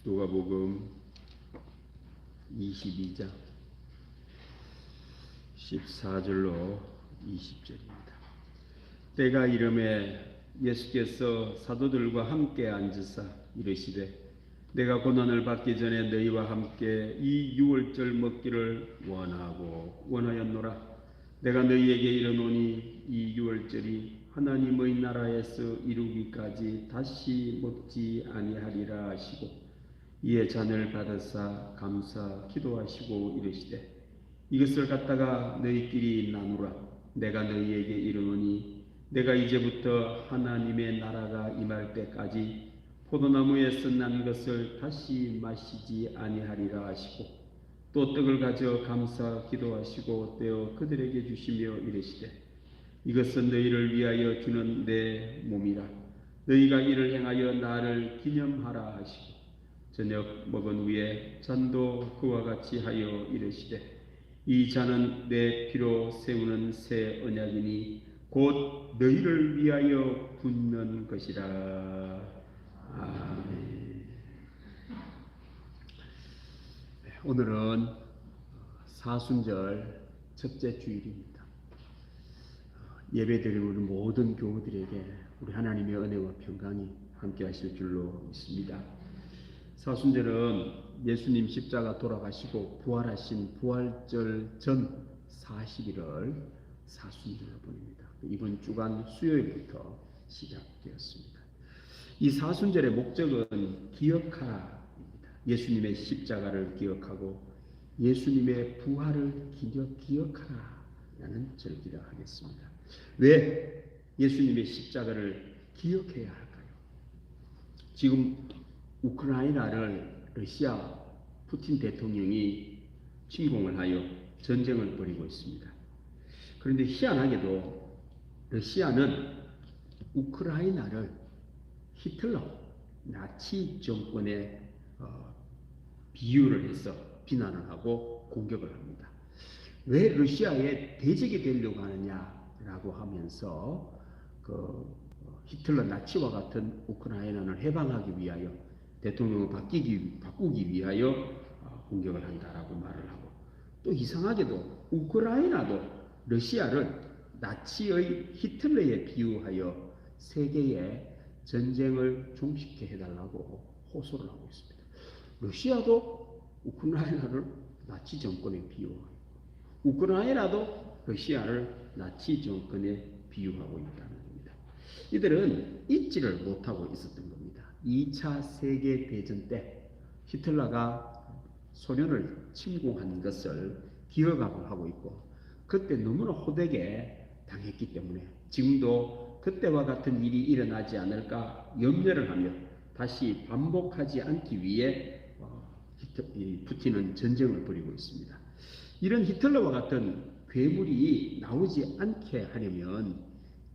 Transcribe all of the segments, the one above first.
누가복음 22장 14절로 20절입니다. 때가 이름에 예수께서 사도들과 함께 앉으사 이르시되 내가 고난을 받기 전에 너희와 함께 이 유월절 먹기를 원하였노라. 내가 너희에게 이르노니 이 유월절이 하나님의 나라에서 이루기까지 다시 먹지 아니하리라 하시고 이에 잔을 받으사 감사 기도하시고 이르시되 이것을 갖다가 너희끼리 나누라. 내가 너희에게 이르노니 내가 이제부터 하나님의 나라가 임할 때까지 포도나무에서 난 것을 다시 마시지 아니하리라 하시고 또 떡을 가져 감사 기도하시고 떼어 그들에게 주시며 이르시되 이것은 너희를 위하여 주는 내 몸이라. 너희가 이를 행하여 나를 기념하라 하시고 저녁 먹은 후에 잔도 그와 같이 하여 이르시되 이 잔은 내 피로 세우는 새 언약이니 곧 너희를 위하여 붓는 것이라. 아멘. 오늘은 사순절 첫째 주일입니다. 예배드리는 우리 모든 교우들에게 우리 하나님의 은혜와 평강이 함께 하실 줄로 믿습니다. 사순절은 예수님 십자가 돌아가시고 부활하신 부활절 전 40일을 사순절로 보냅니다. 이번 주간 수요일부터 시작되었습니다. 이 사순절의 목적은 기억하라입니다. 예수님의 십자가를 기억하고 예수님의 부활을 기억하라라는 절기라 하겠습니다. 왜 예수님의 십자가를 기억해야 할까요? 지금 우크라이나를 러시아 푸틴 대통령이 침공을 하여 전쟁을 벌이고 있습니다. 그런데 희한하게도 러시아는 우크라이나를 히틀러 나치 정권에 비유를 해서 비난을 하고 공격을 합니다. 왜 러시아에 대적이 되려고 하느냐라고 하면서 히틀러 나치와 같은 우크라이나를 해방하기 위하여 대통령을 바꾸기 위하여 공격을 한다라고 말을 하고 또 이상하게도 우크라이나도 러시아를 나치의 히틀러에 비유하여 세계의 전쟁을 종식해 해달라고 호소를 하고 있습니다. 러시아도 우크라이나를 나치 정권에 비유하고 우크라이나도 러시아를 나치 정권에 비유하고 있다는 겁니다. 이들은 잊지를 못하고 있었던 겁니다. 2차 세계대전 때 히틀러가 소련을 침공한 것을 기억하고 하고 있고 그때 너무나 호되게 당했기 때문에 지금도 그때와 같은 일이 일어나지 않을까 염려를 하며 다시 반복하지 않기 위해 푸틴은 전쟁을 벌이고 있습니다. 이런 히틀러와 같은 괴물이 나오지 않게 하려면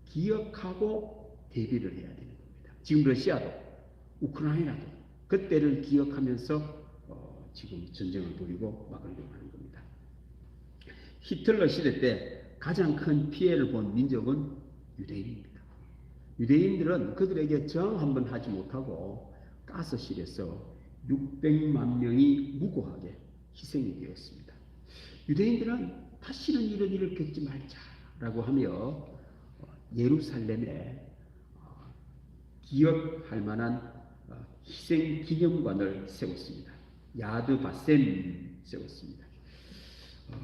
기억하고 대비를 해야 되는 겁니다. 지금 러시아도 우크라이나도 그때를 기억하면서 지금 전쟁을 벌이고 막으려고 하는 겁니다. 히틀러 시대 때 가장 큰 피해를 본 민족은 유대인입니다. 유대인들은 그들에게 정 한번 하지 못하고 가스실에서 600만 명이 무고하게 희생이 되었습니다. 유대인들은 다시는 이런 일을 겪지 말자라고 하며 예루살렘에 기억할 만한 희생 기념관을 세웠습니다. 야드 바셈 세웠습니다.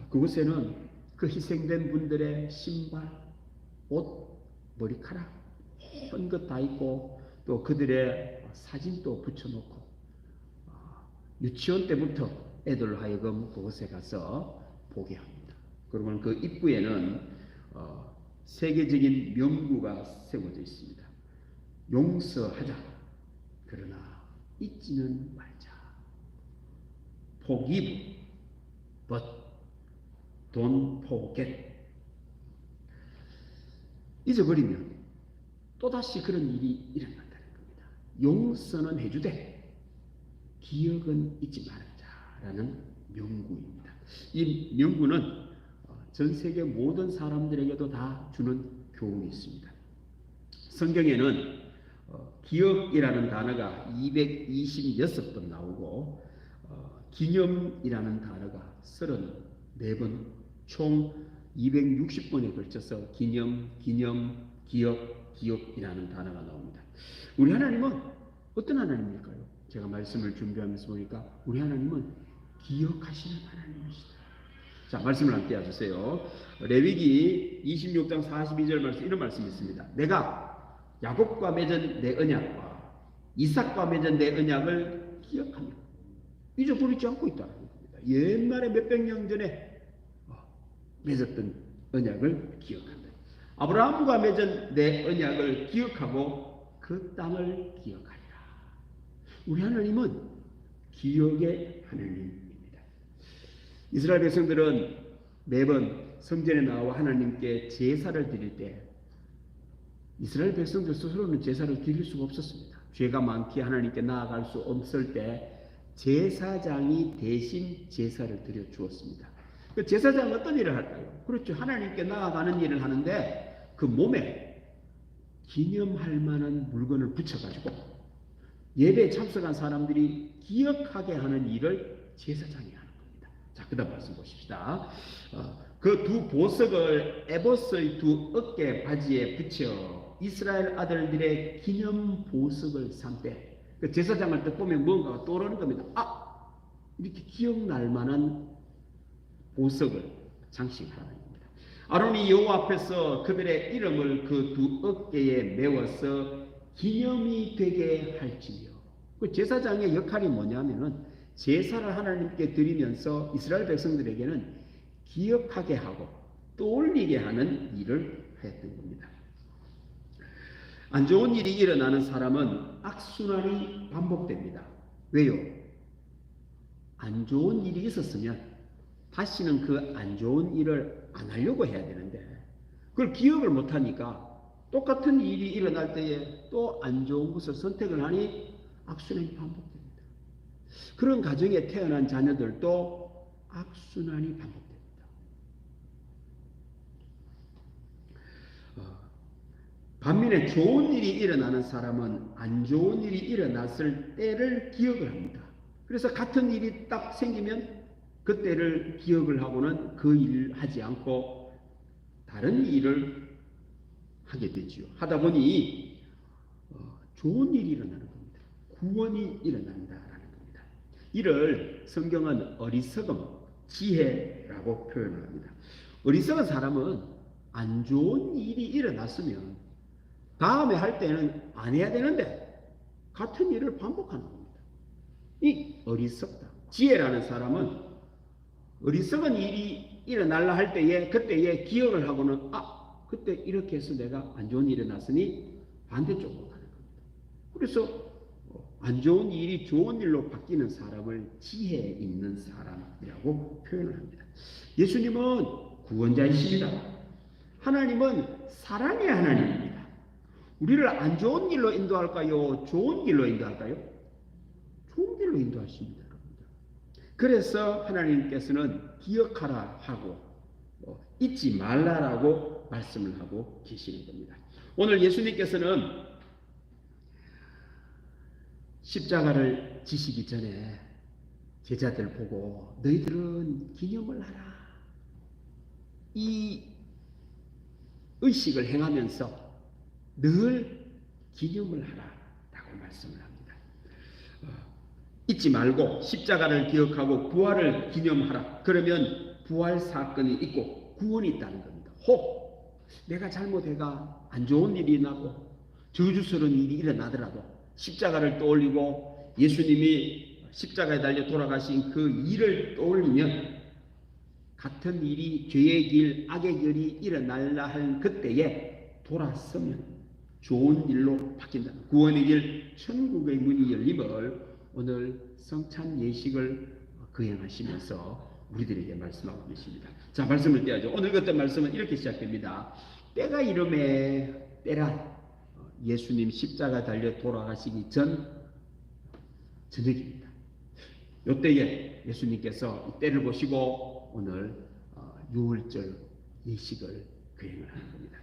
그곳에는 그 희생된 분들의 신발, 옷, 머리카락 온 것 다 있고 또 그들의 사진도 붙여놓고 유치원 때부터 애들 하여금 그곳에 가서 보게 합니다. 그러면 그 입구에는 세계적인 명구가 세워져 있습니다. 용서하자. 그러나 잊지는 말자. Forgive, but don't forget. 잊어버리면 또다시 그런 일이 일어난다는 겁니다. 용서는 해주되 기억은 잊지 말자라는 명구입니다. 이 명구는 전 세계 모든 사람들에게도 다 주는 교훈이 있습니다. 성경에는 기억이라는 단어가 226번 나오고 기념이라는 단어가 34번, 총 260번에 걸쳐서 기념, 기억이라는 단어가 나옵니다. 우리 하나님은 어떤 하나님일까요? 제가 말씀을 준비하면서 보니까 우리 하나님은 기억하시는 하나님이시다. 자, 말씀을 함께 해주세요. 레위기 26장 42절 말씀, 이런 말씀이 있습니다. 내가 야곱과 맺은 내 언약과 이삭과 맺은 내 언약을 기억하며 잊어버리지 않고 있다는 겁니다. 옛날에 몇백 년 전에 맺었던 언약을 기억한다. 아브라함과 맺은 내 언약을 기억하고 그 땅을 기억하리라. 우리 하나님은 기억의 하나님입니다. 이스라엘 백성들은 매번 성전에 나와 하나님께 제사를 드릴 때 이스라엘 백성들 스스로는 제사를 드릴 수가 없었습니다. 죄가 많기에 하나님께 나아갈 수 없을 때 제사장이 대신 제사를 드려 주었습니다. 그 제사장은 어떤 일을 할까요? 그렇죠. 하나님께 나아가는 일을 하는데 그 몸에 기념할 만한 물건을 붙여가지고 예배에 참석한 사람들이 기억하게 하는 일을 제사장이 하는 겁니다. 자, 그 다음 말씀 보십시다. 그 두 보석을 에봇의 두 어깨 바지에 붙여 이스라엘 아들들의 기념 보석을 삼되, 그 제사장을 딱 보면 뭔가가 떠오르는 겁니다. 이렇게 기억날 만한 보석을 장식하라는 겁니다. 아론이 여호와 앞에서 그들의 이름을 그 두 어깨에 메워서 기념이 되게 할지며. 그 제사장의 역할이 뭐냐면은 제사를 하나님께 드리면서 이스라엘 백성들에게는 기억하게 하고 떠올리게 하는 일을 했던 겁니다. 안 좋은 일이 일어나는 사람은 악순환이 반복됩니다. 왜요? 안 좋은 일이 있었으면 다시는 그 안 좋은 일을 안 하려고 해야 되는데 그걸 기억을 못하니까 똑같은 일이 일어날 때에 또 안 좋은 것을 선택을 하니 악순환이 반복됩니다. 그런 가정에 태어난 자녀들도 악순환이 반복됩니다. 반면에 좋은 일이 일어나는 사람은 안 좋은 일이 일어났을 때를 기억을 합니다. 그래서 같은 일이 딱 생기면 그때를 기억을 하고는 그 일을 하지 않고 다른 일을 하게 되지요. 하다 보니 좋은 일이 일어나는 겁니다. 구원이 일어난다라는 겁니다. 이를 성경은 어리석음, 지혜라고 표현을 합니다. 어리석은 사람은 안 좋은 일이 일어났으면 다음에 할 때는 안 해야 되는데 같은 일을 반복하는 겁니다. 이 어리석다. 지혜라는 사람은 어리석은 일이 일어날라 할 때에 그때에 기억을 하고는 그때 이렇게 해서 내가 안 좋은 일이 일어났으니 반대쪽으로 가는 겁니다. 그래서 안 좋은 일이 좋은 일로 바뀌는 사람을 지혜 있는 사람이라고 표현을 합니다. 예수님은 구원자이십니다. 하나님은 사랑의 하나님입니다. 우리를 안 좋은 길로 인도할까요? 좋은 길로 인도할까요? 좋은 길로 인도하십니다. 그래서 하나님께서는 기억하라 하고 잊지 말라라고 말씀을 하고 계시는 겁니다. 오늘 예수님께서는 십자가를 지시기 전에 제자들 보고 너희들은 기념을 하라. 이 의식을 행하면서 늘 기념을 하라라고 말씀을 합니다. 잊지 말고 십자가를 기억하고 부활을 기념하라. 그러면 부활 사건이 있고 구원이 있다는 겁니다. 혹 내가 잘못해가 안 좋은 일이 나고 저주스러운 일이 일어나더라도 십자가를 떠올리고 예수님이 십자가에 달려 돌아가신 그 일을 떠올리면 같은 일이 죄의 길, 악의 길이 일어날라 할 그때에 돌아서면 좋은 일로 바뀐다. 구원의 길, 천국의 문이 열림을 오늘 성찬 예식을 거행하시면서 우리들에게 말씀하고 계십니다. 자, 말씀을 떼야죠. 오늘 같은 말씀은 이렇게 시작됩니다. 때가 이름에 때란 예수님 십자가 달려 돌아가시기 전 저녁입니다. 이때에 예수님께서 이 때를 보시고 오늘 유월절 예식을 거행을 하는 겁니다.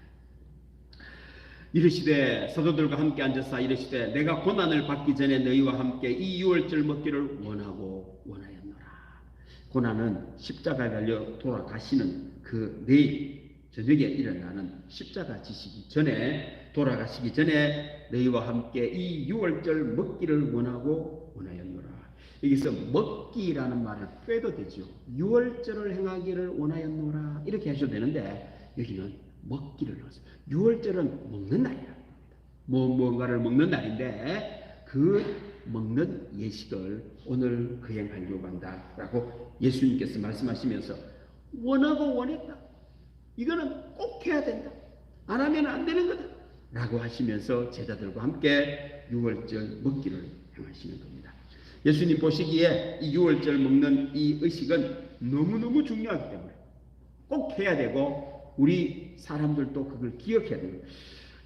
이르시되 사도들과 함께 앉아서 이르시되 내가 고난을 받기 전에 너희와 함께 이 유월절 먹기를 원하고 원하였노라. 고난은 십자가에 달려 돌아가시는 그 내일 저녁에 일어나는 십자가 지시기 전에 돌아가시기 전에 너희와 함께 이 유월절 먹기를 원하고 원하였노라. 여기서 먹기라는 말을 빼도 되죠. 유월절을 행하기를 원하였노라 이렇게 하셔도 되는데 여기는 먹기를 넣었어요. 유월절은 먹는 날이랍니다. 뭔가를 먹는 날인데 그 먹는 예식을 오늘 거행하려고 한다라고 예수님께서 말씀하시면서 원하고 원했다. 이거는 꼭 해야 된다. 안 하면 안 되는 거다. 라고 하시면서 제자들과 함께 유월절 먹기를 행하시는 겁니다. 예수님 보시기에 이 유월절 먹는 이 의식은 너무너무 중요하기 때문에 꼭 해야 되고 우리 사람들도 그걸 기억해야 됩니다.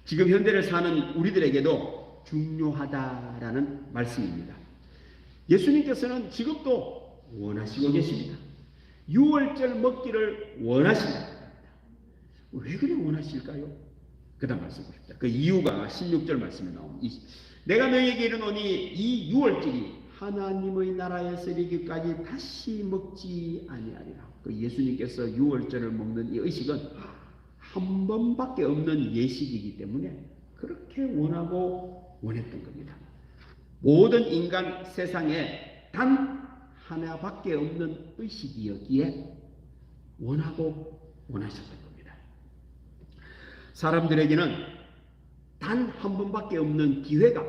지금 현대를 사는 우리들에게도 중요하다라는 말씀입니다. 예수님께서는 지금도 원하시고 계십니다. 유월절 먹기를 원하신다. 왜 그래 원하실까요? 그 다음 말씀 보십시다. 그 이유가 16절 말씀에 나옵니다. 내가 너희에게 이르노니 이 유월절이 하나님의 나라에서 이르기까지 다시 먹지 아니하리라. 그 예수님께서 유월절을 먹는 이 의식은 한 번밖에 없는 예식이기 때문에 그렇게 원하고 원했던 겁니다. 모든 인간 세상에 단 하나밖에 없는 의식이었기에 원하고 원하셨던 겁니다. 사람들에게는 단 한 번밖에 없는 기회가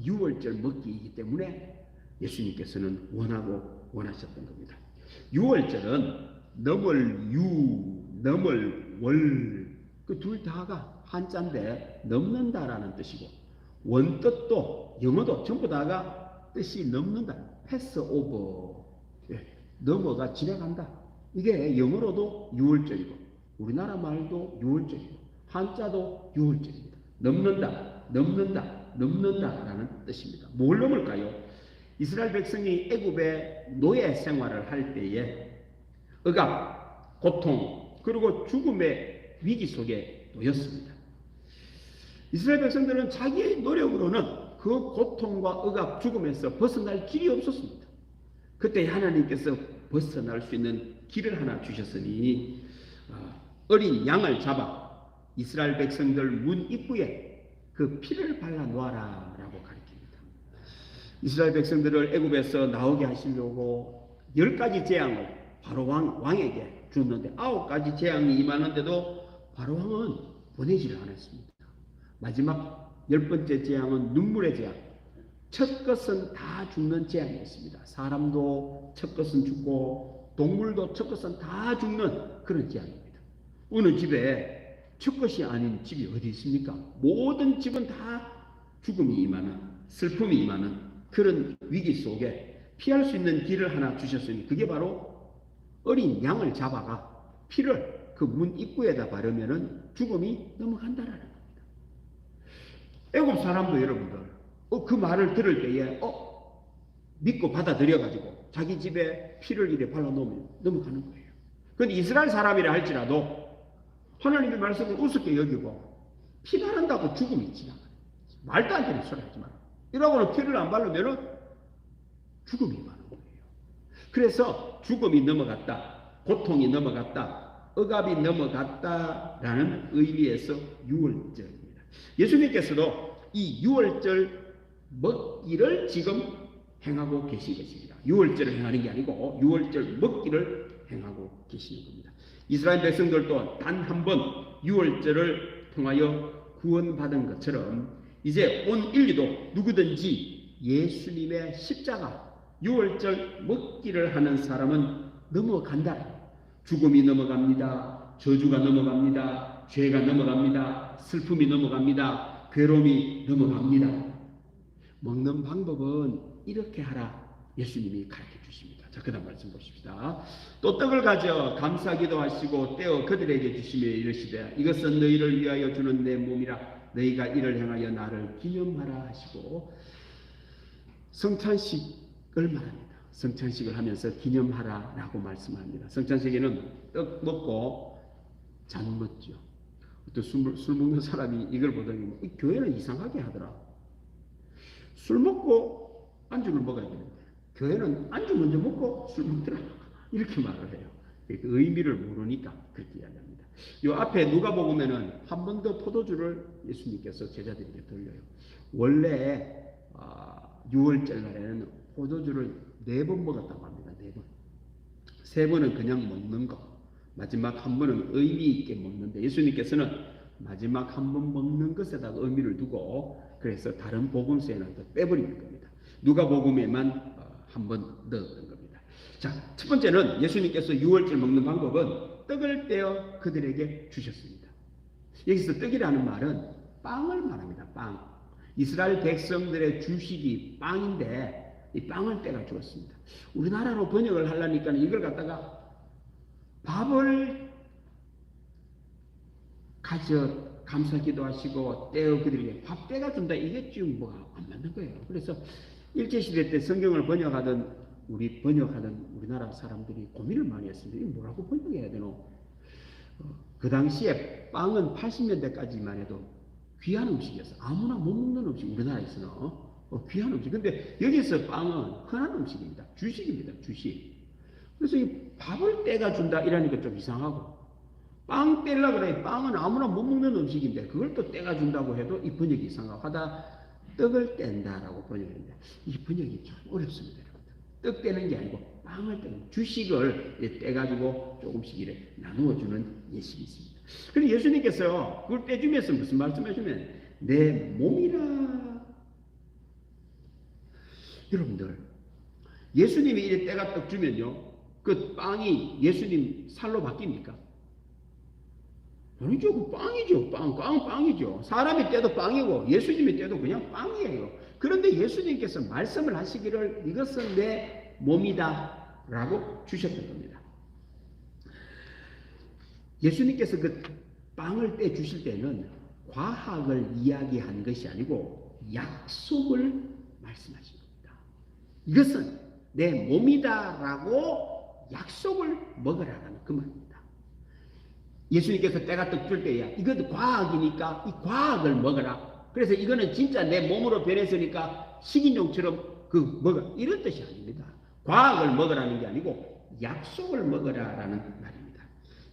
유월절 먹기이기 때문에 예수님께서는 원하고 원하셨던 겁니다. 유월절은 넘을 유, 넘을 월, 그 둘 다가 한자인데 넘는다라는 뜻이고 원뜻도 영어도 전부 다가 뜻이 넘는다. 패스 오버, 넘어가 지나간다. 이게 영어로도 유월절이고 우리나라 말도 유월절이고 한자도 유월절입니다. 넘는다, 넘는다, 넘는다라는 뜻입니다. 뭘 넘을까요? 이스라엘 백성이 애굽의 노예 생활을 할 때에 억압, 고통, 그리고 죽음의 위기 속에 놓였습니다. 이스라엘 백성들은 자기의 노력으로는 그 고통과 억압, 죽음에서 벗어날 길이 없었습니다. 그때 하나님께서 벗어날 수 있는 길을 하나 주셨으니 어린 양을 잡아 이스라엘 백성들 문 입구에 그 피를 발라 놓아라 라고 가르칩니다. 이스라엘 백성들을 애굽에서 나오게 하시려고 10가지 재앙을 바로 왕에게 줬는데 9가지 재앙이 임하는데도 바로 왕은 보내지를 않았습니다. 마지막 10번째 재앙은 눈물의 재앙. 첫 것은 다 죽는 재앙이었습니다. 사람도 첫 것은 죽고 동물도 첫 것은 다 죽는 그런 재앙입니다. 어느 집에 첫 것이 아닌 집이 어디 있습니까? 모든 집은 다 죽음이 임하는, 슬픔이 임하는 그런 위기 속에 피할 수 있는 길을 하나 주셨으니 그게 바로 어린 양을 잡아가 피를 그 문 입구에다 바르면은 죽음이 넘어간다라는 겁니다. 애굽 사람도 여러분들 그 말을 들을 때에 믿고 받아들여가지고 자기 집에 피를 이래 발라놓으면 넘어가는 거예요. 그런데 이스라엘 사람이라 할지라도 하나님의 말씀을 우습게 여기고 피 바른다고 죽음이 지나가요. 말도 안 되는 소리 하지 마라. 이러고는 피를 안 바르면 죽음이 많은 거예요. 그래서 죽음이 넘어갔다, 고통이 넘어갔다, 억압이 넘어갔다라는 의미에서 유월절입니다. 예수님께서도 이 유월절 먹기를 지금 행하고 계신 것입니다. 유월절을 행하는 게 아니고 유월절 먹기를 행하고 계시는 겁니다. 이스라엘 백성들도 단 한 번 유월절을 통하여 구원받은 것처럼 이제 온 인류도 누구든지 예수님의 십자가 유월절 먹기를 하는 사람은 넘어간다. 죽음이 넘어갑니다. 저주가 넘어갑니다. 죄가 넘어갑니다. 슬픔이 넘어갑니다. 괴로움이 넘어갑니다. 먹는 방법은 이렇게 하라 예수님이 가르쳐 주십니다. 자, 그 다음 말씀 보십시다. 또 떡을 가져 감사기도 하시고 떼어 그들에게 주시며 이르시되 이것은 너희를 위하여 주는 내 몸이라 너희가 이를 행하여 나를 기념하라 하시고 성찬식을 말합니다. 성찬식을 하면서 기념하라 라고 말씀합니다. 성찬식에는 떡 먹고 잔 먹죠. 또 술 먹는 사람이 이걸 보더니 이 교회는 이상하게 하더라. 술 먹고 안주를 먹어야 되는데 교회는 안주 먼저 먹고 술 먹더라. 이렇게 말을 해요. 그 의미를 모르니까 그렇게 이야기합니다. 요 앞에 누가복음에는 한 번 더 포도주를 예수님께서 제자들에게 돌려요. 원래 6월절 날에는 포도주를 4번 먹었다고 합니다. 4번. 3번은 그냥 먹는 거. 마지막 한 번은 의미 있게 먹는데 예수님께서는 마지막 한 번 먹는 것에다가 의미를 두고 그래서 다른 복음서에는 또 빼버리는 겁니다. 누가복음에만 한 번 넣었던 겁니다. 자, 첫 번째는 예수님께서 6월절 먹는 방법은 떡을 떼어 그들에게 주셨습니다. 여기서 떡이라는 말은 빵을 말합니다. 빵. 이스라엘 백성들의 주식이 빵인데 이 빵을 떼가 주었습니다. 우리나라로 번역을 하려니까 이걸 갖다가 밥을 가져 감사기도 하시고 떼어 그들에게 밥 떼가 준다. 이게 지금 뭐가 안 맞는 거예요. 그래서 일제시대 때 성경을 번역하던 우리나라 사람들이 고민을 많이 했습니다. 이거 뭐라고 번역해야 되노? 그 당시에 빵은 80년대까지만 해도 귀한 음식이었어. 아무나 못 먹는 음식, 우리나라에서는 귀한 음식. 근데 여기서 빵은 흔한 음식입니다. 주식입니다. 주식. 그래서 이 밥을 떼가 준다 이러니까 좀 이상하고, 빵 떼려고 그래. 빵은 아무나 못 먹는 음식인데 그걸 또 떼가 준다고 해도 이 번역이 이상하고 하다 떡을 뗀다라고 번역했는데 이 번역이 참 어렵습니다. 떡 떼는 게 아니고 빵을 떼는, 주식을 떼가지고 조금씩 이래 나누어주는 예식이 있습니다. 그리고 예수님께서 그걸 떼주면서 무슨 말씀하시면 내 몸이라. 여러분들, 예수님이 이래 떼가 떡 주면요, 그 빵이 예수님 살로 바뀝니까? 아니죠. 그 빵이죠. 빵이죠. 사람이 떼도 빵이고 예수님이 떼도 그냥 빵이에요. 그런데 예수님께서 말씀을 하시기를 이것은 내 몸이다 라고 주셨던 겁니다. 예수님께서 그 빵을 떼 주실 때는 과학을 이야기한 것이 아니고 약속을 말씀하신 겁니다. 이것은 내 몸이다 라고 약속을 먹으라는 그 말입니다. 예수님께서 때가 떡 줄 때야 이것도 과학이니까 이 과학을 먹어라. 그래서 이거는 진짜 내 몸으로 변했으니까 식인종처럼 먹어, 이런 뜻이 아닙니다. 과학을 먹으라는 게 아니고 약속을 먹으라라는 말입니다.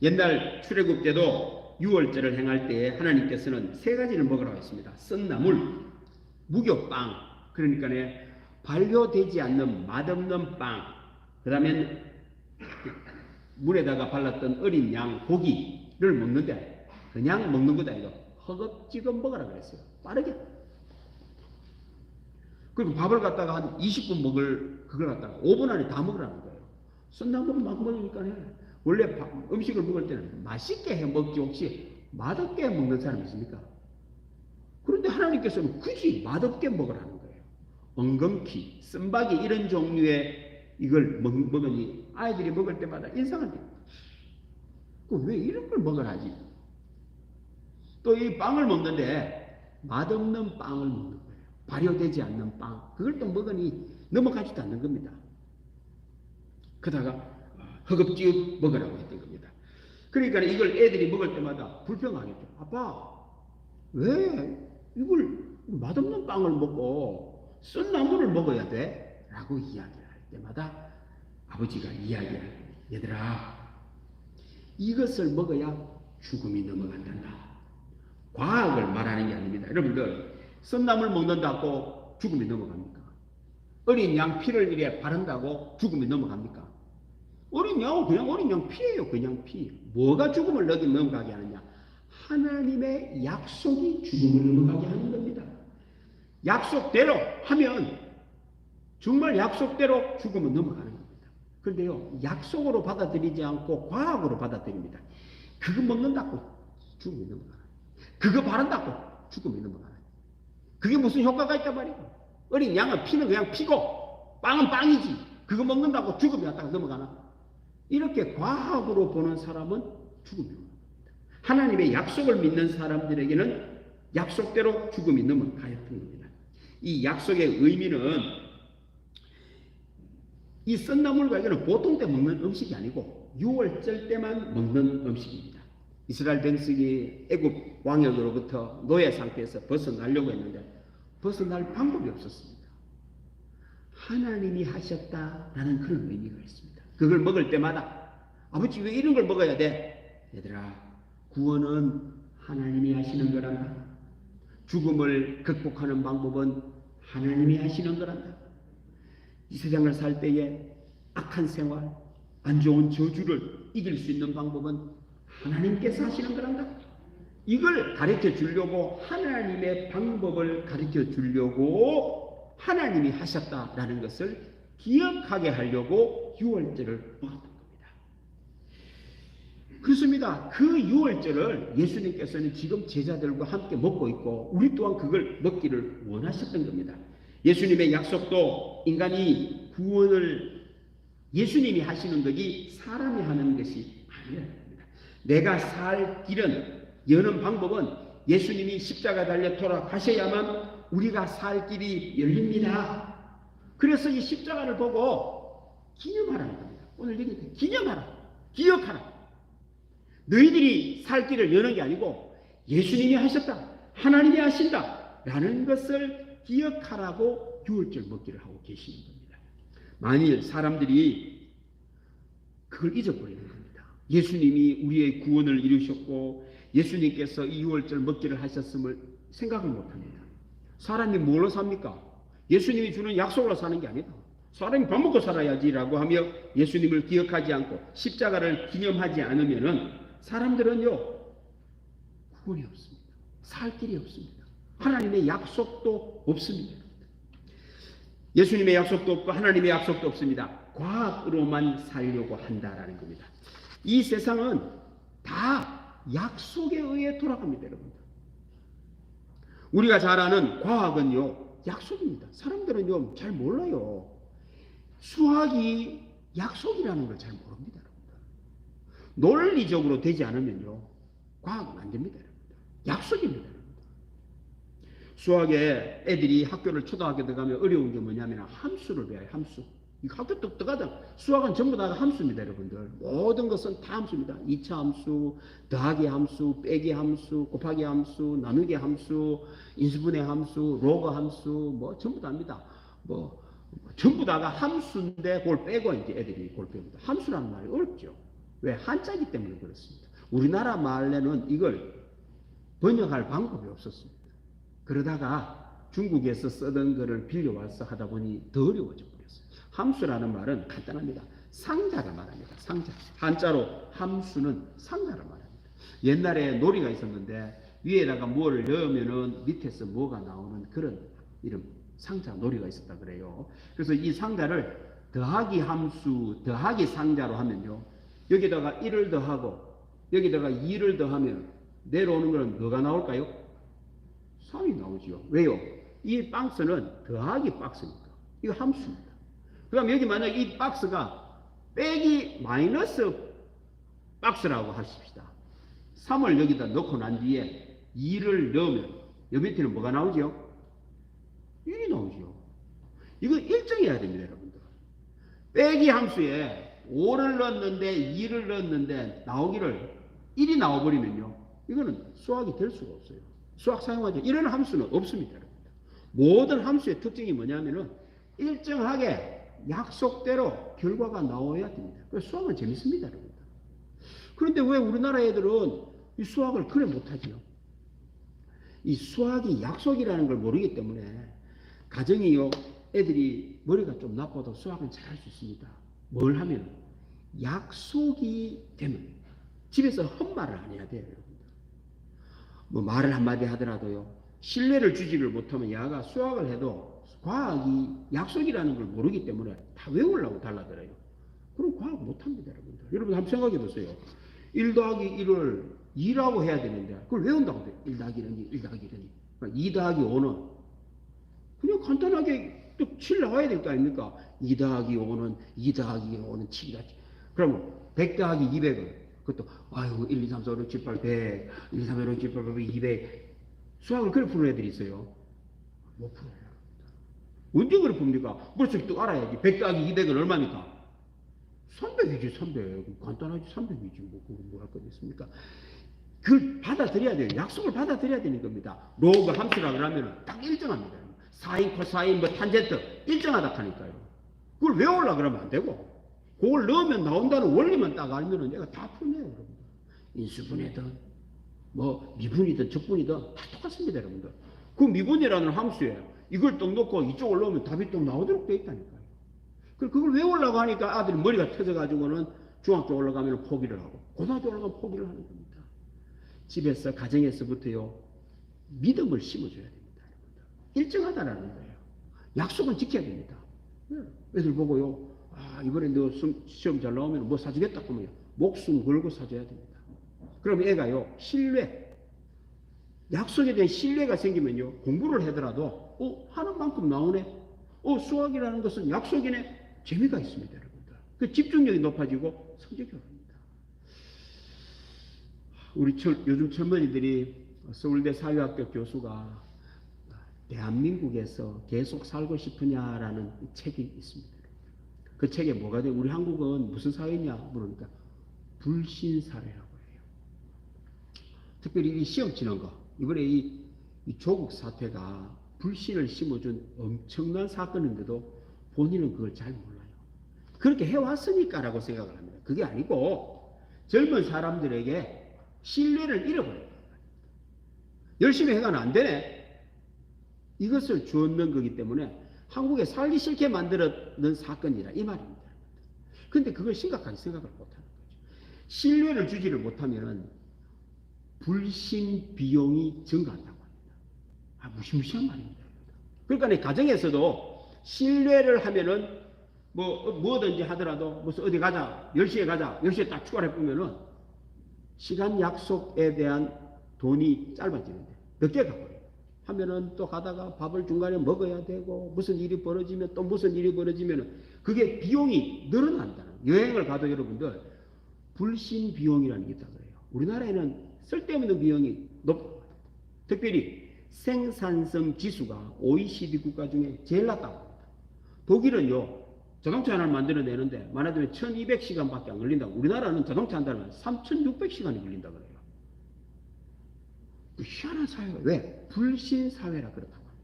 옛날 출애굽 때도 6월절을 행할 때에 하나님께서는 3가지를 먹으라고 했습니다. 썬나물, 무교빵, 그러니까 발효되지 않는 맛없는 빵, 그 다음에 물에다가 발랐던 어린 양, 고기를 먹는데 그냥 먹는 거다 이거 허겁지겁 먹으라 그랬어요. 빠르게. 그리고 밥을 갖다가 한 20분 먹을 그걸 갖다가 5분 안에 다 먹으라는 거예요. 썬나물을 막 먹으니까 원래 음식을 먹을 때는 맛있게 해 먹지 혹시 맛없게 먹는 사람 있습니까? 그런데 하나님께서는 굳이 맛없게 먹으라는 거예요. 엉겅퀴, 쌈박이 이런 종류의 이걸 먹으니 아이들이 먹을 때마다 인상한데 왜 이런 걸 먹으라지? 또 이 빵을 먹는데 맛없는 빵을 먹는 거예요. 발효되지 않는 빵, 그걸 또 먹으니 넘어가지도 않는 겁니다. 그러다가 허겁지겁 먹으라고 했던 겁니다. 그러니까 이걸 애들이 먹을 때마다 불평하겠죠. 아빠, 왜 이걸 맛없는 빵을 먹고 썬나물을 먹어야 돼? 라고 이야기를 할 때마다 아버지가 이야기를 해요. 얘들아, 이것을 먹어야 죽음이 넘어간단다. 과학을 말하는 게 아닙니다. 여러분들, 썬나물 먹는다고 죽음이 넘어갑니까? 어린 양 피를 이래 바른다고 죽음이 넘어갑니까? 어린 양은 그냥 어린 양 피예요. 그냥 피. 뭐가 죽음을 넘어가게 하느냐? 하나님의 약속이 죽음을 넘어가게 하는 겁니다. 약속대로 하면 정말 약속대로 죽음은 넘어가는 겁니다. 그런데요, 약속으로 받아들이지 않고 과학으로 받아들입니다. 그거 먹는다고 죽음이 넘어가는, 그거 바른다고 죽음이 넘어가는, 그게 무슨 효과가 있단 말이에요. 어린 양은 피는 그냥 피고 빵은 빵이지 그거 먹는다고 죽음이 왔다가 넘어가나? 이렇게 과학으로 보는 사람은 죽음이 옵니다. 하나님의 약속을 믿는 사람들에게는 약속대로 죽음이 넘어가였던 겁니다. 이 약속의 의미는 이 썬나물과 이거는 보통 때 먹는 음식이 아니고 6월절 때만 먹는 음식입니다. 이스라엘 백성이 애굽 왕역으로부터 노예 상태에서 벗어나려고 했는데 벗어날 방법이 없었습니다. 하나님이 하셨다라는 그런 의미가 있습니다. 그걸 먹을 때마다 아버지 왜 이런 걸 먹어야 돼? 얘들아, 구원은 하나님이 하시는 거란다. 죽음을 극복하는 방법은 하나님이 하시는 거란다. 이 세상을 살 때에 악한 생활, 안 좋은 저주를 이길 수 있는 방법은 하나님께서 하시는 거란다. 이걸 가르쳐 주려고 하나님의 방법을 가르쳐 주려고 하나님이 하셨다라는 것을 기억하게 하려고 유월절을 먹었던 겁니다. 그렇습니다. 그 유월절을 예수님께서는 지금 제자들과 함께 먹고 있고 우리 또한 그걸 먹기를 원하셨던 겁니다. 예수님의 약속도 인간이 구원을 예수님이 하시는 것이 사람이 하는 것이 아니라 내가 살 길은 여는 방법은 예수님이 십자가 달려 돌아가셔야만 우리가 살 길이 열립니다. 그래서 이 십자가를 보고 기념하라는 겁니다. 오늘 얘기해 기념하라. 기억하라. 너희들이 살 길을 여는 게 아니고 예수님이 하셨다. 하나님이 하신다. 라는 것을 기억하라고 유월절 먹기를 하고 계시는 겁니다. 만일 사람들이 그걸 잊어버리는 겁니다. 예수님이 우리의 구원을 이루셨고 예수님께서 이 유월절 먹기를 하셨음을 생각을 못합니다. 사람이 뭘로 삽니까? 예수님이 주는 약속으로 사는 게 아니다. 사람이 밥 먹고 살아야지라고 하며 예수님을 기억하지 않고 십자가를 기념하지 않으면은 사람들은요 구원이 없습니다. 살 길이 없습니다. 하나님의 약속도 없습니다. 예수님의 약속도 없고 하나님의 약속도 없습니다. 과학으로만 살려고 한다라는 겁니다. 이 세상은 다 약속에 의해 돌아갑니다, 여러분들. 우리가 잘 아는 과학은요 약속입니다. 사람들은요 잘 몰라요. 수학이 약속이라는 걸 잘 모릅니다, 여러분들. 논리적으로 되지 않으면요 과학은 안 됩니다, 여러분들. 약속입니다, 여러분들. 수학에 애들이 학교를 초등학교 들어가면 어려운 게 뭐냐면 함수를 배워요. 함수. 학교 똑똑하다. 수학은 전부 다 함수입니다, 여러분들. 모든 것은 다 함수입니다. 2차 함수, 더하기 함수, 빼기 함수, 곱하기 함수, 나누기 함수, 인수분해 함수, 로그 함수, 뭐 전부 다 합니다. 뭐 전부 다가 함수인데 그걸 빼고 이제 애들이 그걸 배웁니다. 함수라는 말이 어렵죠. 왜? 한자이기 때문에 그렇습니다. 우리나라 말에는 이걸 번역할 방법이 없었습니다. 그러다가 중국에서 쓰던 거를 빌려와서 하다 보니 더 어려워져 버렸어요. 함수라는 말은 간단합니다. 상자를 말합니다. 상자. 한자로 함수는 상자를 말합니다. 옛날에 놀이가 있었는데 위에다가 뭐를 넣으면은 밑에서 뭐가 나오는 그런 이름 상자 놀이가 있었다 그래요. 그래서 이 상자를 더하기 함수, 더하기 상자로 하면요. 여기다가 1을 더하고 여기다가 2를 더하면 내려오는 것은 뭐가 나올까요? 3이 나오죠. 왜요? 이 박스는 더하기 박스니까. 이거 함수입니다. 그럼 여기 만약 이 박스가 빼기 마이너스 박스라고 하십시다. 3을 여기다 넣고 난 뒤에 2를 넣으면 여기 밑에는 뭐가 나오죠? 1이 나오죠. 이거 일정해야 됩니다, 여러분들. 빼기 함수에 5를 넣었는데 2를 넣었는데 나오기를 1이 나와버리면요. 이거는 수학이 될 수가 없어요. 수학 사용하죠. 이런 함수는 없습니다, 여러분들. 모든 함수의 특징이 뭐냐면은 일정하게 약속대로 결과가 나와야 됩니다. 그래서 수학은 재밌습니다, 여러분들. 그런데 왜 우리나라 애들은 이 수학을 그래 못하지요? 이 수학이 약속이라는 걸 모르기 때문에 가정이요, 애들이 머리가 좀 나빠도 수학은 잘할 수 있습니다. 뭘 하면? 약속이 되면 집에서 헛말을 안 해야 돼요, 여러분들. 뭐 말을 한마디 하더라도요, 신뢰를 주지를 못하면 야가 수학을 해도 과학이 약속이라는 걸 모르기 때문에 다 외우려고 달라들어요. 그럼 과학 못합니다, 여러분들. 여러분 한번 생각해 보세요. 1 더하기 1을 2라고 해야 되는데 그걸 외운다고 돼요. 1 더하기 1이 1 더하기 1이. 2 더하기 5는 그냥 간단하게 또 7 나와야 될 거 아닙니까? 2 더하기 5는 2 더하기 5는 7이다. 그러면 100 더하기 200은 그것도 아유 1, 2, 3, 4, 5, 6, 7, 8, 100 1, 2, 3, 4, 5, 6, 7, 8, 9, 200 수학을 그렇게 푸는 애들이 있어요. 못 풀어요. 언제 그렇게 풉니까? 벌써 또 알아야지. 100 더하기 200은 얼마입니까? 300이지 300. 간단하지 300이지 뭐 할 거 있습니까? 그걸 받아들여야 돼요. 약속을 받아들여야 되는 겁니다. 로그 함수라 그러면 딱 일정합니다. 사인, 코사인, 뭐 탄젠트 일정하다 하니까요. 그걸 외우려고 그러면 안 되고, 그걸 넣으면 나온다는 원리만 딱 알면은 내가 다 풀네요, 여러분들. 인수분해든 뭐 미분이든 적분이든 다 똑같습니다, 여러분들. 그 미분이라는 함수에 이걸 딱 넣고 이쪽을 넣으면 답이 또 나오도록 돼 있다니까요. 그걸 외우려고 하니까 아들이 머리가 터져가지고는 중학교 올라가면 포기를 하고 고등학교 올라가면 포기를 하는 겁니다. 집에서 가정에서부터요 믿음을 심어줘야 됩니다. 일정하다라는 거예요. 약속은 지켜야 됩니다. 애들 보고요, 아 이번에 너 시험 잘 나오면 뭐 사주겠다 하면 목숨 걸고 사줘야 됩니다. 그럼 애가요 신뢰, 약속에 대한 신뢰가 생기면요 공부를 하더라도 하는 만큼 나오네, 수학이라는 것은 약속이네, 재미가 있습니다, 여러분들. 그 집중력이 높아지고 성적이 오릅니다. 우리 요즘 젊은이들이 서울대 사회학교 교수가 대한민국에서 계속 살고 싶으냐라는 책이 있습니다. 그 책에 뭐가 돼요? 우리 한국은 무슨 사회냐 물으니까 불신사회라고 해요. 특별히 이 시험 치는 거, 이번에 이 조국 사태가 불신을 심어준 엄청난 사건인데도 본인은 그걸 잘 몰라요. 그렇게 해왔으니까라고 생각을 합니다. 그게 아니고 젊은 사람들에게 신뢰를 잃어버려요. 열심히 해가는 안 되네, 이것을 주었는 거기 때문에 한국에 살기 싫게 만들었는 사건이라 이 말입니다. 그런데 그걸 심각하게 생각을 못하는 거죠. 신뢰를 주지를 못하면 불신 비용이 증가한다고 합니다. 무시무시한 말입니다. 그러니까 가정에서도 신뢰를 하면은 뭐든지 하더라도 무슨 어디 가자, 10시에 가자, 10시에 딱 출발해 보면은 시간 약속에 대한 돈이 짧아지는데 늦게 가버려요. 하면은 또 가다가 밥을 중간에 먹어야 되고 무슨 일이 벌어지면 또 무슨 일이 벌어지면은 그게 비용이 늘어난다는, 여행을 가도 여러분들 불신 비용이라는 게 있다고 해요. 우리나라에는 쓸데없는 비용이 높고 특별히 생산성 지수가 OECD 국가 중에 제일 낮다고 합니다. 독일은요 자동차 하나를 만들어내는데 말하자면 1200시간밖에 안 걸린다고, 우리나라는 자동차 한 달에 3600시간이 걸린다고 그래요. 희한한 사회가, 왜? 불신 사회라 그렇다고 합니다.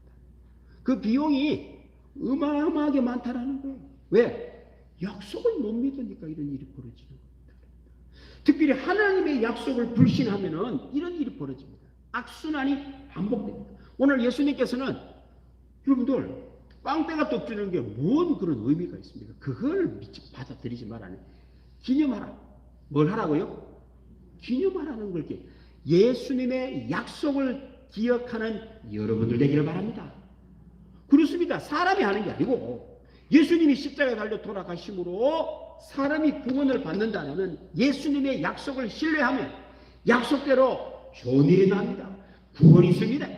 그 비용이 어마어마하게 많다라는 거예요. 왜? 약속을 못 믿으니까 이런 일이 벌어지는 겁니다. 특별히 하나님의 약속을 불신하면은 이런 일이 벌어집니다. 악순환이 반복됩니다. 오늘 예수님께서는 여러분들 빵대가 떡지는 게 뭔 그런 의미가 있습니까? 그걸 받아들이지 말라는, 기념하라. 뭘 하라고요? 기념하라는 걸, 예수님의 약속을 기억하는 여러분들 되기를 바랍니다. 그렇습니다. 사람이 하는 게 아니고 예수님이 십자가에 달려 돌아가심으로 사람이 구원을 받는다는 예수님의 약속을 신뢰하면 약속대로 좋은 일이 납니다. 구원이 있습니다.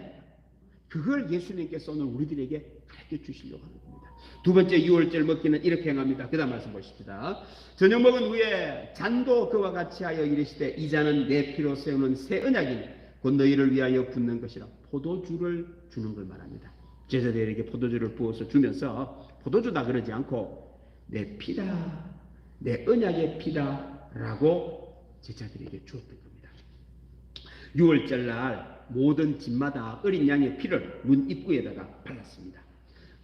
그걸 예수님께서 오늘 우리들에게 가르쳐 주시려고 하는 겁니다. 두 번째 유월절 먹기는 이렇게 행합니다. 그 다음 말씀 보십시다. 저녁 먹은 후에 잔도 그와 같이 하여 이르시되 이 잔은 내 피로 세우는 새 언약이니 곧 너희를 위하여 붓는 것이라. 포도주를 주는 걸 말합니다. 제자들에게 포도주를 부어서 주면서 포도주다 그러지 않고 내 피다, 내 언약의 피다 라고 제자들에게 주었던 겁니다. 유월절날 모든 집마다 어린 양의 피를 문 입구에다가 발랐습니다.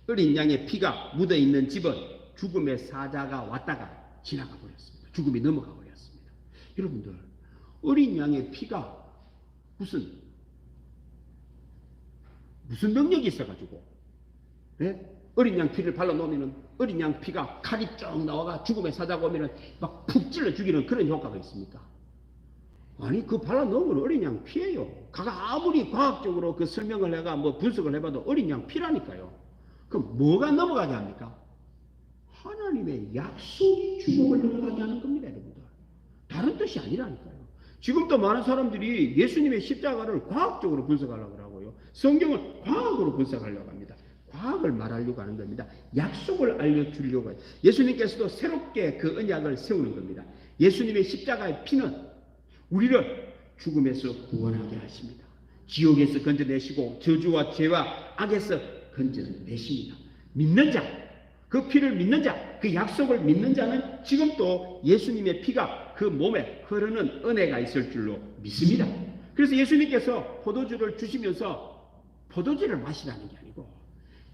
어린 양의 피가 묻어있는 집은 죽음의 사자가 왔다가 지나가 버렸습니다. 죽음이 넘어가 버렸습니다. 여러분들, 어린 양의 피가 무슨 능력이 있어가지고, 네? 어린 양 피를 발라놓으면 어린 양 피가 칼이 쭉 나와가 죽음의 사자가 오면 막 푹 찔러 죽이는 그런 효과가 있습니까? 아니, 그 발라놓은 건 어린 양 피예요. 가가 아무리 과학적으로 그 설명을 해가 분석을 해봐도 어린 양 피라니까요. 그럼 뭐가 넘어가게 합니까? 하나님의 약속이 주목을 넘어가게 하는 겁니다, 여러분들. 다른 뜻이 아니라니까요. 지금도 많은 사람들이 예수님의 십자가를 과학적으로 분석하려고 하고요. 성경을 과학으로 분석하려고 합니다. 과학을 말하려고 하는 겁니다. 약속을 알려주려고 해요. 예수님께서도 새롭게 그 언약을 세우는 겁니다. 예수님의 십자가의 피는 우리를 죽음에서 구원하게 하십니다. 지옥에서 건져내시고 저주와 죄와 악에서 건져내십니다. 믿는 자, 그 피를 믿는 자, 그 약속을 믿는 자는 지금도 예수님의 피가 그 몸에 흐르는 은혜가 있을 줄로 믿습니다. 그래서 예수님께서 포도주를 주시면서 포도주를 마시라는 게 아니고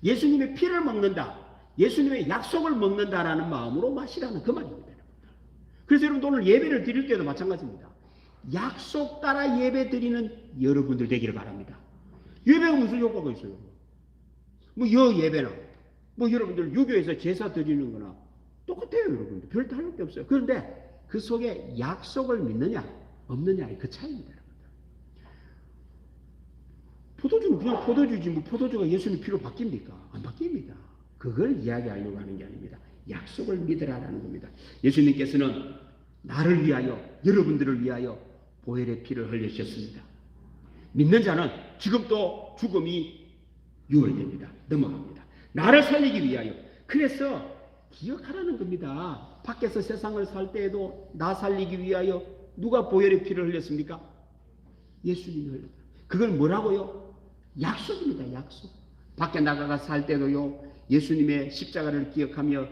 예수님의 피를 먹는다, 예수님의 약속을 먹는다라는 마음으로 마시라는 그 말입니다. 그래서 여러분 오늘 예배를 드릴 때도 마찬가지입니다. 약속 따라 예배 드리는 여러분들 되기를 바랍니다. 예배가 무슨 효과가 있어요? 뭐 예배나 뭐 여러분들 유교에서 제사 드리는 거나 똑같아요. 여러분들 별 다를 게 없어요. 그런데 그 속에 약속을 믿느냐 없느냐의 그 차이입니다. 포도주는 그냥 포도주지 뭐 포도주가 예수님 피로 바뀝니까? 안 바뀝니다. 그걸 이야기하려고 하는 게 아닙니다. 약속을 믿으라라는 겁니다. 예수님께서는 나를 위하여 여러분들을 위하여 보혈의 피를 흘리셨습니다. 믿는 자는 지금 또 죽음이 유월됩니다. 넘어갑니다. 나를 살리기 위하여. 그래서 기억하라는 겁니다. 밖에서 세상을 살 때에도 나 살리기 위하여 누가 보혈의 피를 흘렸습니까? 예수님이 흘렸다. 그걸 뭐라고요? 약속입니다. 약속. 밖에 나가가 살 때도요, 예수님의 십자가를 기억하며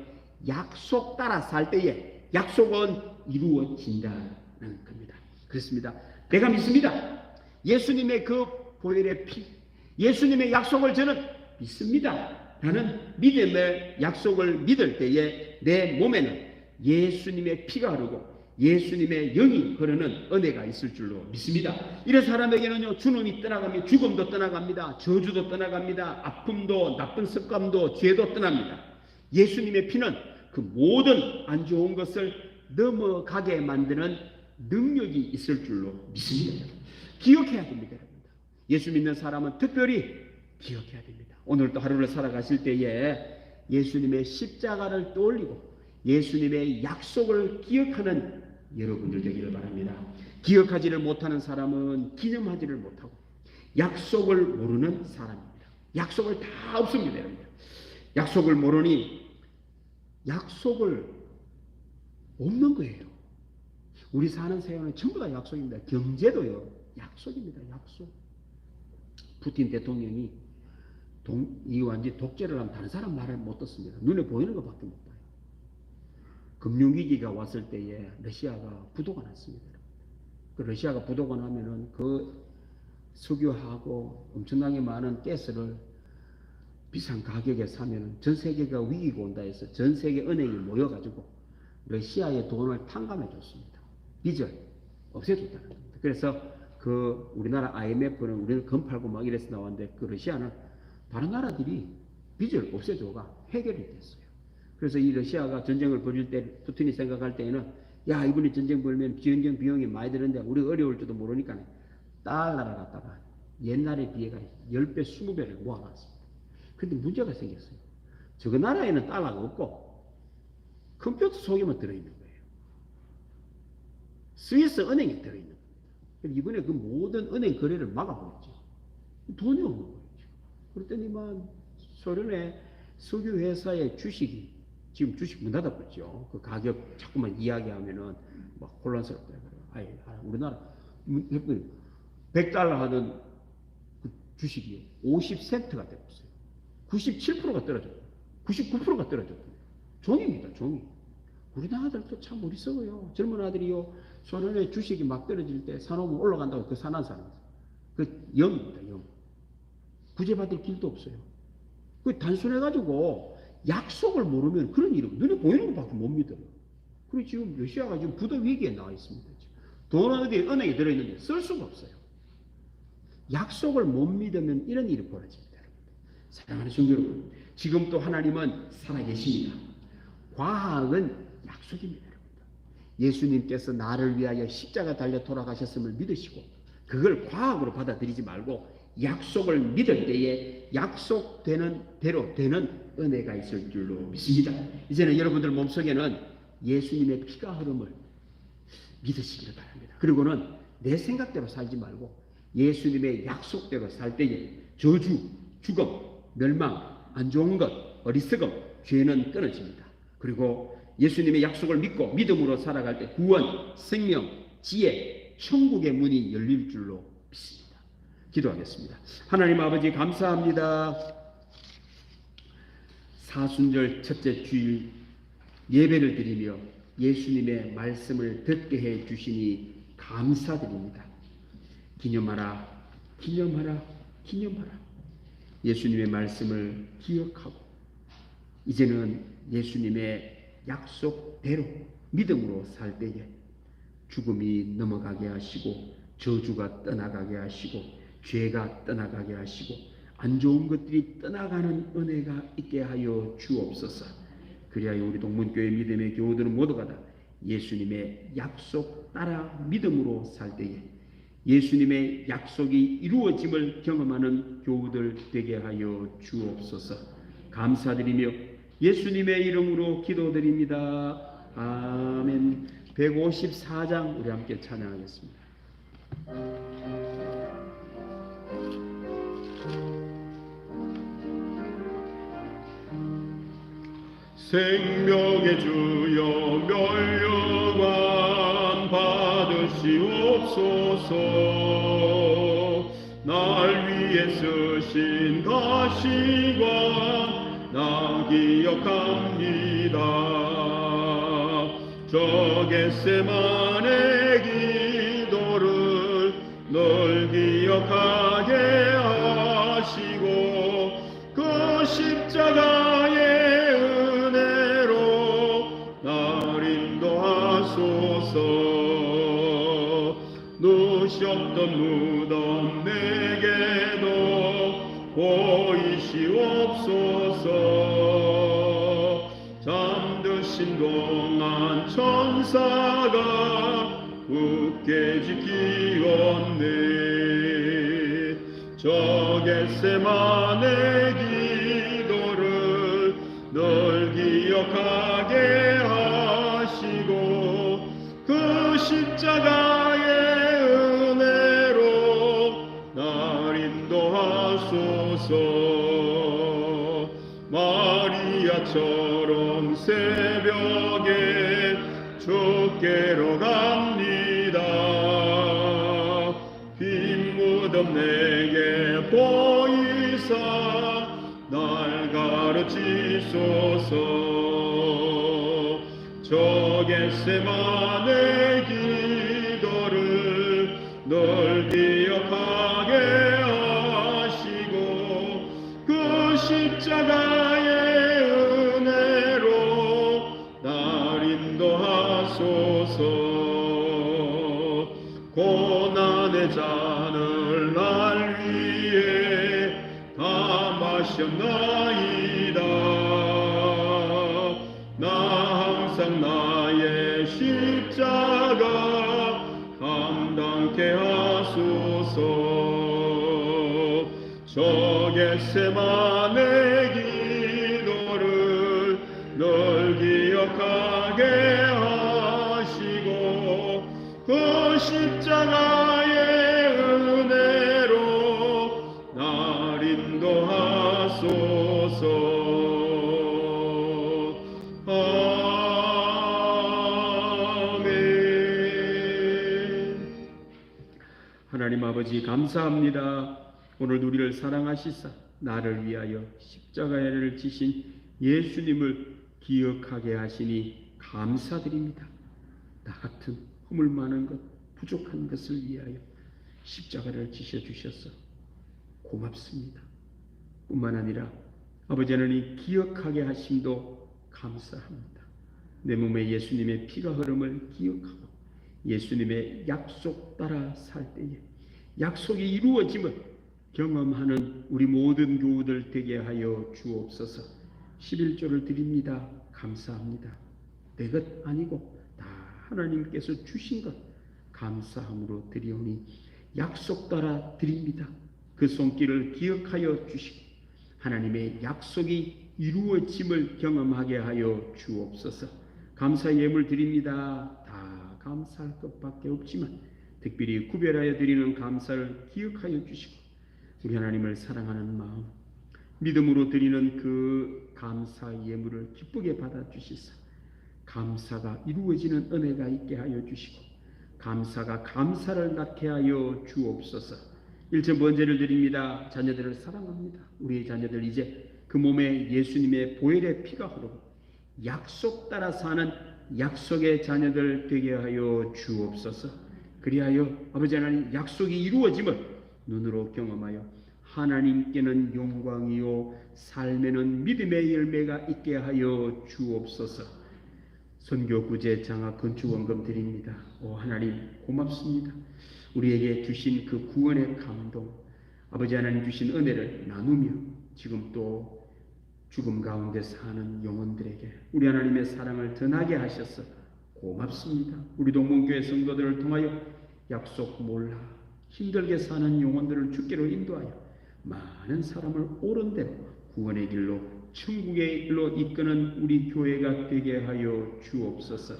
약속 따라 살 때에 약속은 이루어진다는 겁니다. 그렇습니다. 내가 믿습니다. 예수님의 그 보혈의 피, 예수님의 약속을 저는 믿습니다. 라는 믿음의 약속을 믿을 때에 내 몸에는 예수님의 피가 흐르고 예수님의 영이 흐르는 은혜가 있을 줄로 믿습니다. 이런 사람에게는요, 주님이 떠나가며 죽음도 떠나갑니다. 저주도 떠나갑니다. 아픔도 나쁜 습관도 죄도 떠납니다. 예수님의 피는 그 모든 안 좋은 것을 넘어가게 만드는 능력이 있을 줄로 믿습니다. 기억해야 됩니다. 여러분. 예수 믿는 사람은 특별히 기억해야 됩니다. 오늘도 하루를 살아가실 때에 예수님의 십자가를 떠올리고 예수님의 약속을 기억하는 여러분들 되기를 바랍니다. 기억하지를 못하는 사람은 기념하지를 못하고 약속을 모르는 사람입니다. 약속을 다 없습니다. 여러분. 약속을 모르니 약속을 없는 거예요. 우리 사는 세상은 전부 다 약속입니다. 경제도요, 약속입니다. 약속. 푸틴 대통령이 이 완전 독재를 하면 다른 사람 말을 못 듣습니다. 눈에 보이는 것밖에 못 봐요. 금융위기가 왔을 때에 러시아가 부도가 났습니다. 그 러시아가 부도가 나면은 그 석유하고 엄청나게 많은 가스를 비싼 가격에 사면은 전 세계가 위기가 온다 해서 전 세계 은행이 모여가지고 러시아의 돈을 탕감해 줬습니다. 빚을 없애줬다는 겁니다. 그래서 그 우리나라 IMF는 우리는 금 팔고 막 이래서 나왔는데 그 러시아는 다른 나라들이 빚을 없애줘가 해결이 됐어요. 그래서 이 러시아가 전쟁을 벌일 때 푸틴이 생각할 때에는 야 이번에 전쟁 벌면 전쟁 비용이 많이 드는데 우리 어려울 줄도 모르니까 달러를 갖다가 옛날에 비해가 10배 20배를 모아놨습니다. 근데 문제가 생겼어요. 저 나라에는 달러가 없고 컴퓨터 속에만 들어있는 거예요. 스위스 은행에 들어있는 겁니다. 이번에 그 모든 은행 거래를 막아버렸죠. 돈이 없는 거예요. 그랬더니만 소련의 석유 회사의 주식이 지금 주식 문 닫아버렸죠. 그 가격 자꾸만 이야기하면은 막 혼란스럽더라고요. 아이, 우리나라 100달러 하던 그 주식이 50센트가 되었어요. 97%가 떨어졌고 99%가 떨어졌고 종입니다. 종이. 우리나라들도 참 어리석어요. 젊은 아들이요. 소련의 주식이 막 떨어질 때 사놓으면 올라간다고 그 사는 사람. 그 0입니다. 0. 구제받을 길도 없어요. 그 단순해가지고 약속을 모르면 그런 일은 눈에 보이는 것밖에 못 믿어요. 그리고 지금 러시아가 지금 부도 위기에 나와 있습니다. 돈은 어디 은행에 들어있는데 쓸 수가 없어요. 약속을 못 믿으면 이런 일이 벌어집니다. 사랑하는 성도 여러분, 지금 또 하나님은 살아계십니다. 과학은 약속입니다. 예수님께서 나를 위하여 십자가 달려 돌아가셨음을 믿으시고 그걸 과학으로 받아들이지 말고 약속을 믿을 때에 약속되는 대로 되는 은혜가 있을 줄로 믿습니다. 이제는 여러분들 몸속에는 예수님의 피가 흐름을 믿으시기를 바랍니다. 그리고는 내 생각대로 살지 말고 예수님의 약속대로 살 때에 저주, 죽음, 멸망, 안 좋은 것, 어리석음, 죄는 끊어집니다. 그리고 예수님의 약속을 믿고 믿음으로 살아갈 때 구원, 생명, 지혜, 천국의 문이 열릴 줄로 믿습니다. 기도하겠습니다. 하나님 아버지 감사합니다. 사순절 첫째 주일 예배를 드리며 예수님의 말씀을 듣게 해 주시니 감사드립니다. 기념하라, 기념하라, 기념하라. 예수님의 말씀을 기억하고 이제는 예수님의 약속대로 믿음으로 살 때에 죽음이 넘어가게 하시고 저주가 떠나가게 하시고 죄가 떠나가게 하시고 안 좋은 것들이 떠나가는 은혜가 있게 하여 주옵소서. 그리하여 우리 동문교회 믿음의 교우들은 모두가 다 예수님의 약속 따라 믿음으로 살 때에 예수님의 약속이 이루어짐을 경험하는 교우들 되게 하여 주옵소서. 감사드리며 예수님의 이름으로 기도드립니다. 아멘. 154장 우리 함께 찬양하겠습니다. 생명의 주여 멸류관 받으시옵소서. 날 위해 쓰신 가시관 나 기억합니다. 저 겟세마네 기도를 늘 기억하게 하시고 그 십자가의 누셨던 무덤 내게도 보이시옵소서. 잠드신 동안 천사가 굳게 지키었네. 저 겟세마네 기도를 늘 기억하게 하시고 그 십자가의 은혜로 날 인도하소서. 마리아처럼 새벽에 주께로 갑니다. 빈 무덤 내게 보이사 날 가르치소서. 저 겟세마네 기도를 늘 기억하게 하시고 그 십자가의 은혜로 날 인도하소서. 고난의 잔을 날 위해 다 마셨나이다. 항상 나의 십자가 감당케 하소서. 저 겟세마네 기도를 늘 기억하게 하시고 그 십자가의 은혜로 날 인도하소서. 하나님 아버지 감사합니다. 오늘 우리를 사랑하시사 나를 위하여 십자가를 지신 예수님을 기억하게 하시니 감사드립니다. 나 같은 허물 많은 것, 부족한 것을 위하여 십자가를 지셔 주셔서 고맙습니다. 뿐만 아니라 아버지 하나님 기억하게 하심도 감사합니다. 내 몸에 예수님의 피가 흐름을 기억하고 예수님의 약속 따라 살 때에 약속이 이루어짐을 경험하는 우리 모든 교우들 되게 하여 주옵소서. 11조를 드립니다. 감사합니다. 내 것 아니고 다 하나님께서 주신 것 감사함으로 드리오니 약속 따라 드립니다. 그 손길을 기억하여 주시고 하나님의 약속이 이루어짐을 경험하게 하여 주옵소서. 감사 예물 드립니다. 다 감사할 것밖에 없지만 특별히 구별하여 드리는 감사를 기억하여 주시고 우리 하나님을 사랑하는 마음 믿음으로 드리는 그 감사 예물을 기쁘게 받아주시사 감사가 이루어지는 은혜가 있게 하여 주시고 감사가 감사를 낳게 하여 주옵소서. 1천 번제를 드립니다. 자녀들을 사랑합니다. 우리의 자녀들 이제 그 몸에 예수님의 보혈의 피가 흐르고 약속 따라 사는 약속의 자녀들 되게 하여 주옵소서. 그리하여 아버지 하나님 약속이 이루어짐을 눈으로 경험하여 하나님께는 영광이요 삶에는 믿음의 열매가 있게 하여 주옵소서. 선교구제 장학 건축원금 드립니다. 오 하나님 고맙습니다. 우리에게 주신 그 구원의 감동, 아버지 하나님 주신 은혜를 나누며 지금 또 죽음 가운데 사는 영혼들에게 우리 하나님의 사랑을 전하게 하셔서 고맙습니다. 우리 동문교회 성도들을 통하여 약속 몰라 힘들게 사는 영혼들을 주께로 인도하여 많은 사람을 옳은 대로 구원의 길로 천국의 길로 이끄는 우리 교회가 되게 하여 주옵소서.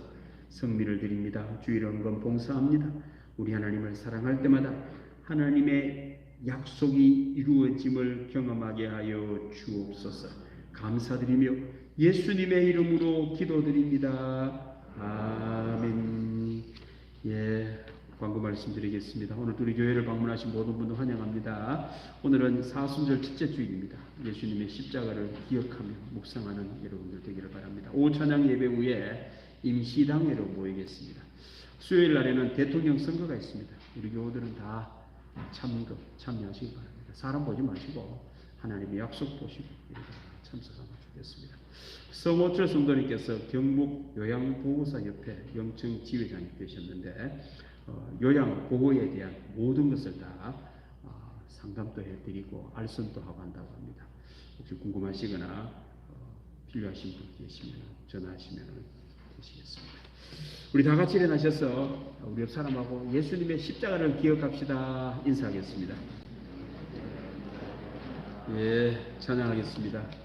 성미를 드립니다. 주일원금 봉사합니다. 우리 하나님을 사랑할 때마다 하나님의 약속이 이루어짐을 경험하게 하여 주옵소서. 감사드리며 예수님의 이름으로 기도드립니다. 아멘. 예, 광고 말씀드리겠습니다. 오늘 우리 교회를 방문하신 모든 분들 환영합니다. 오늘은 사순절 첫째 주일입니다. 예수님의 십자가를 기억하며 묵상하는 여러분들 되기를 바랍니다. 오후 찬양 예배 후에 임시당회로 모이겠습니다. 수요일 날에는 대통령 선거가 있습니다. 우리 교우들은 다 참여하시기 바랍니다. 사람 보지 마시고 하나님의 약속 보시고 참석하면 좋겠습니다. 성호철 성도님께서 경북 요양보호사협회 영청 지회장이 되셨는데 요양 보호에 대한 모든 것을 다 상담도 해드리고 알선도 하고 한다고 합니다. 혹시 궁금하시거나 필요하신 분 계시면 전화하시면 되시겠습니다. 우리 다 같이 일어나셔서 우리 옆 사람하고 예수님의 십자가를 기억합시다. 인사하겠습니다. 예, 찬양하겠습니다.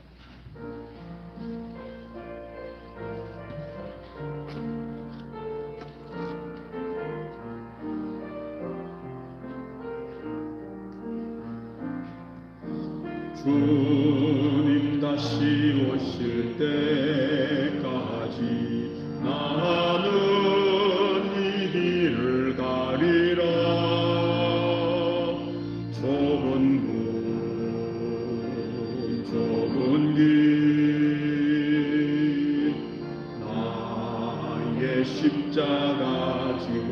주님 다시 오실 때까지 나는 이 길을 가리라. 좁은 길 나의 십자가 지고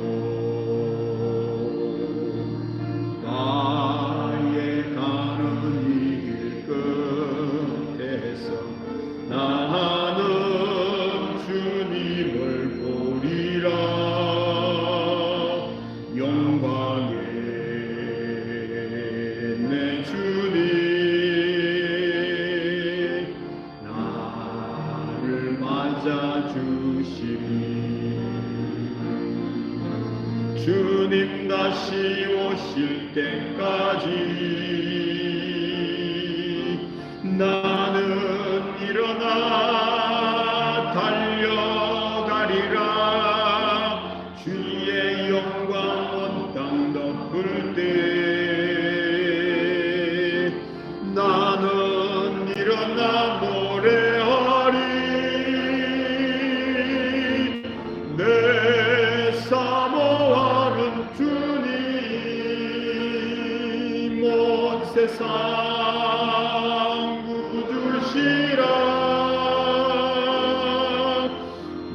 나는 주님을 보리라. 영광의 내 주님 나를 맞아주시리. 주님 다시 오실 때까지 나는 일어나 달려가리라. 주의 영광 온 땅 덮을 때 나는 일어나 노래하리. 내 사모하는 주님 온 세상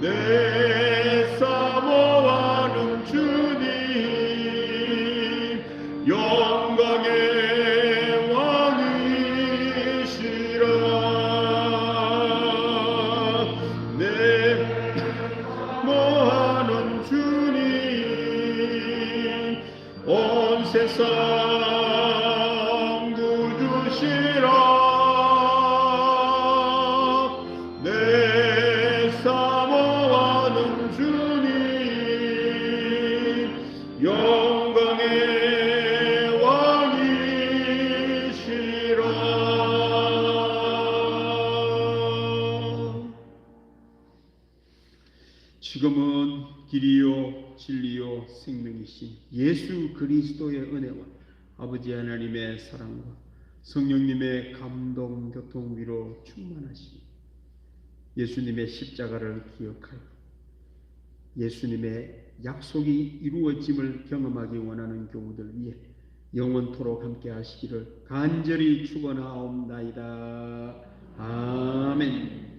내 사모하는 주님 영광의 왕이시라. 내 사모하는 주님 온 세상 구주시라. 영광의 왕이시라. 지금은 길이요 진리요 생명이신 예수 그리스도의 은혜와 아버지 하나님의 사랑과 성령님의 감동 교통 위로 충만하시니 예수님의 십자가를 기억하여 예수님의 약속이 이루어짐을 경험하기 원하는 교우들 위해 영원토록 함께 하시기를 간절히 축원하옵나이다. 아멘.